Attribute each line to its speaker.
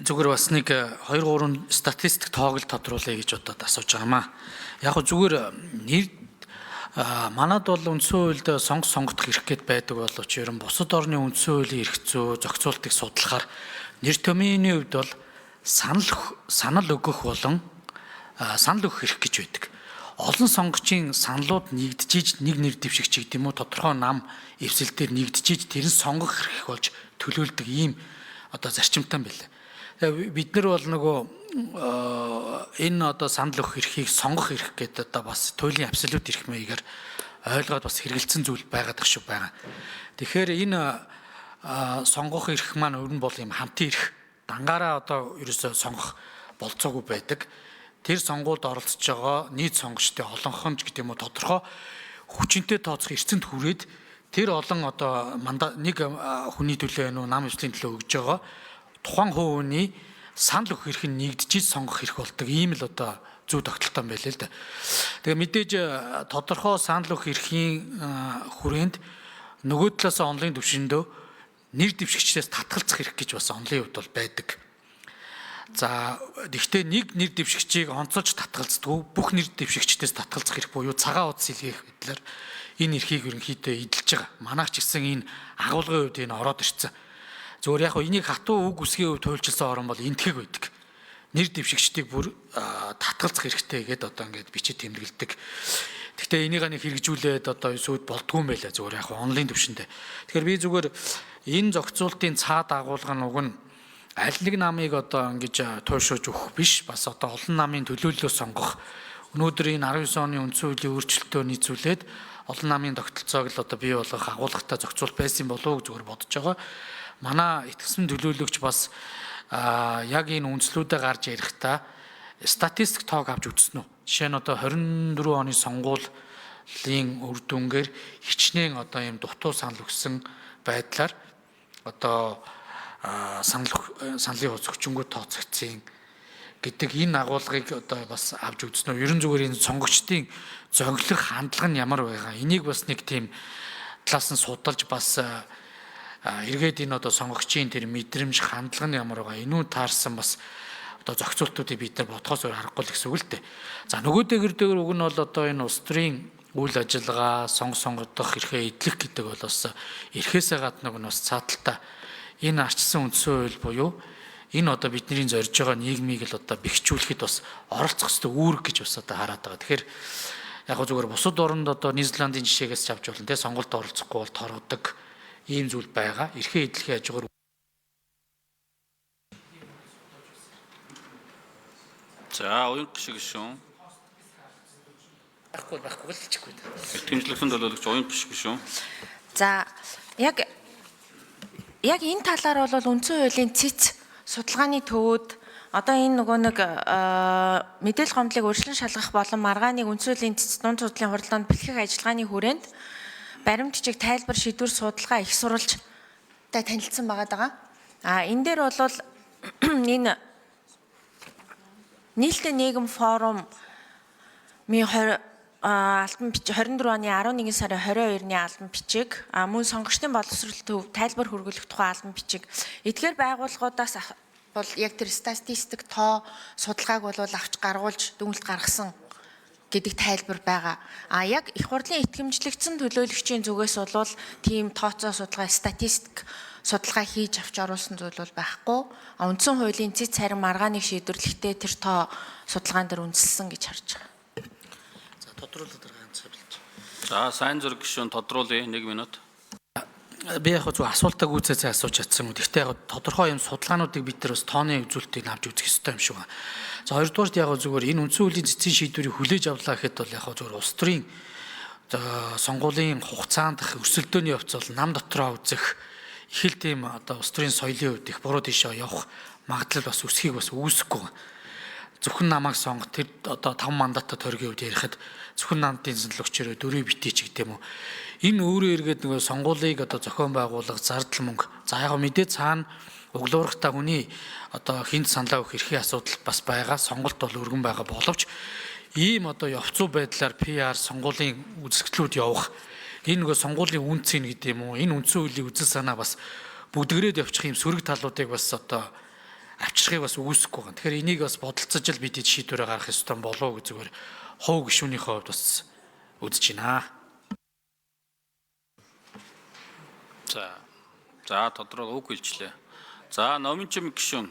Speaker 1: зүгээр бас нэг 2 3 статистик тоглолт тодруулъя гэж бодоод асууж байгаамаа. Яг зүгээр нэр манад бол үндсэн хуульд сонгогдох эрх гээд байдаг боловч ер нь бусад орны үндсэн хуулийн эрх зүй зохицуултыг судлахаар нэр томьёоны хувьд бол санал өгөх болон санал өгөх эрх гэж байдаг. Олон сонгогчийн саналууд нэгдэж нэг нэр дэвшигч гэдэг юм уу тодорхой нам эвсэл дээр нэгдэж тэр нь сонгох эрх болж төлөөлдөг ийм одоо зарчимтай юм байна. Бид нар бол нөгөө энэ одоо санал өгөх эрхийг сонгох эрх гэдэг одоо бас туйлын абсолют эрх маягаар ойлгоод бас хэрэгэлцэн зүйл байгаад их шүү байгаа. Тэгэхээр энэ сонгох эрх маань өөр нь бол юм хамтын эрх. Дангаараа одоо ерөөсөө сонгох болцоогүй байдаг. Тэр сонгуульд оролцож байгаа нийт сонгогчдын олонхомж гэдэг юм уу тодорхой хүчинтэй тооцох эрсцэнд хүрээд тэр олон одоо нэг хүний төлөө нөө нам эвслийн төлөө өгж байгаа тухайн хувийн санал өгөх эрх нь нэгдэж сонгох эрх болдог. Ийм л одоо зүй тогтолтой юм байл л да. Тэгээ мэдээж тодорхой санал өгөх эрхийн хүрээнд нөгөө талаас онлайн түвшиндөө нэр дэвшигчдээс татгалзах эрх гэж бас онлайн хувьд бол байдаг. За гэхдээ нэг нэр дэвшигчийг онцолж татгалздаг бүх нэр дэвшигчдээс татгалзах эрх буюу цагаан утас илгээх байдлаар энэ эрхийг ерөнхийдөө эдэлж байгаа. Манайх ч гэсэн энэ агуулгын хувьд энэ ороод ирсэн. Зөвхөн яг энийг хатуу үг үсгийн хувьд хуульчилсан орн бол энтгэг байдаг. Нэр дэвшигчдийг бүр татгалзах хэрэгтэй гэдээ одоо ингээд бичиж тэмдэглэдэг. Гэхдээ энийг нэг хэрэгжүүлээд одоо сүйд болдгүй юм байлаа зөвхөн яг онлайн түвшиндээ. Тэгэхээр би зүгээр энэ зохицуултын цаад агуулга нь уг нь аль нэг намыг одоо ингэж туйшуулж өгөх биш бас одоо олон намын төлөөллөө сонгох өнөөдөр энэ 19 оны үндсэн хуулийн өөрчлөлтөө нийцүүлээд олон намын тогтолцоог л одоо бий болгох агуулгатай зохицуулт байсан болов уу зүгээр бодож байгаа. Манай итгэсэн төлөөлөгч бас яг энэ үндслүүдэд гарч ярихдаа статистик тоог авч үзсэн үү? Жишээ нь одоо 24 оны сонгуулийн үр дүнгээр хичнээн одоо ийм дутуу санал өгсөн байдлаар одоо саналын зөвчөнгөө тооцогдсон гэдэг энэ агуулгыг одоо бас авч үзсэн үү? Ерөн зүгээр энэ сонгогчдын зөнгөлөх хандлага нь ямар байгаа? Энийг бас нэг тийм талаас нь судалж бас эргээд энэ одоо сонгогчийн тэр мэдрэмж хандлага нь ямар байгаа? Энүү таарсан бас одоо зохицуултуудыг бид нар бодхоос өөр аргагүй л гэсэн үг л дээ. За нөгөө дээгэр уг нь бол одоо энэ улс төрийн үйл ажиллагаа сонгогдох эрхээ эдлэх гэдэг бол бас эрхээсээ гадна нь бас цааталтаа энэ арчсан үндсэн хууль буюу энэ одоо бидний зорж байгаа нийгмийг л одоо бэхжүүлэхэд бас оролцох ёстой үүрэг гэж бас одоо хараад байгаа. Тэгэхээр яг зүгээр бусад оронд одоо Нидерландын жишээгээс авч болно те сонголт оролцохгүй бол торгодог ийм зүйл байгаа. Эрхээ эдлэхийн хажуугаар
Speaker 2: за оюун гишг гишүүн
Speaker 1: байхгүй л чихгүй.
Speaker 2: Итгэмжлэгсэн төлөөлөгч оюун гишг гишүүн.
Speaker 3: За яг энэ талаар бол үндсэн хуулийн цэц судалгааны төвүүд одоо энэ нөгөө нэг мэдээлэл гомдлыг өөрчлөн шалгах болон маргааныг үндсэн хуулийн цэц дунд судлалын хурлаанд бэлтгэх ажиллагааны хүрээнд баримтчиг тайлбар шийдвэр судалгаа их сурвалжтай танилцсан байгаа. Энэ дээр бол энэ нийлдэт нийгэм форум албан бичиг 24 оны 11 сарын 22-ны албан бичиг мөн сонгогчдын боловсрол төв тайлбар хүргэх тухай албан бичиг эдгээр байгууллагуудаас бол яг тэр статистик тоо судалгааг бол авч гаргуулж дүгнэлт гаргасан гэдэг тайлбар байгаа. Яг их хурлын итгэмжлэгдсэн төлөөлөгчийн зүгээс бол тийм тооцоо судалгаа статистик судалгаа хийж авч оруулсан зүйл бол байхгүй. Үндсэн хуулийн цэц харин маргааныг шийдвэрлэхдээ тэр тоо судалгаан дээр үндэслэн гэж харж байгаа.
Speaker 1: Тодруулаад байгаа юм цэвэрлэж.
Speaker 2: За сайн зүрх гишүүн тодруулъя 1 минут.
Speaker 1: Би яг зөв асуултаа гүйцээсээ асууж чадсан. Гэхдээ яг тодорхой юм судалгаануудыг бид нар бас тооны үзүүлэлтийг авч үзэх ёстой юм шиг байна. За хоёрдугаарт яг зүгээр энэ үндсэн хуулийн цэцгийн шийдвэрийг хүлээж авлаа гэхэд бол яг зүгээр улс төрийн сонгуулийн хугацаанд өрсөлдөөний явц бол нам дотроо үзэх их л тийм одоо улс төрийн соёлын хувьд их буруу тийшээ явах магадлал бас өсхийг бас үүсэхгүй. Зөвхөн намайг сонго тэр одоо 5 мандаттай төргийн үед ярихад зөвхөн намтын саналөгчөөрөө 4 битээч гэдэг юм уу. Энэ өөрөө эргээд нөгөө сонгуулийг одоо зохион байгуулах зардал мөнгө. За яг мэдээ цаана углуурхтаа хүний одоо хинт саналаа өгөх эрхийн асуудал бас байгаа. Сонголт бол өргөн байгаа боловч ийм одоо явцуу байдлаар PR сонгуулийн үзэсгэлүүд явах энэ нөгөө сонгуулийн үнцийн гэдэг юм уу. Энэ үндсэн хуулийн үзэл санаа бас бүгдгэрээд явчих юм сөрөг талуудыг бас одоо авчрахыг бас үүсэхгүй байгаа. Тэгэхээр энийг бас бодолцож л бид шийдвэрээ гаргах ёстой болов уу гэж зүгээр хов гишүүнийхээ хувьд бас үзэж байна.
Speaker 2: За тодорхой үг хэлжлээ. За номинчим гишүүн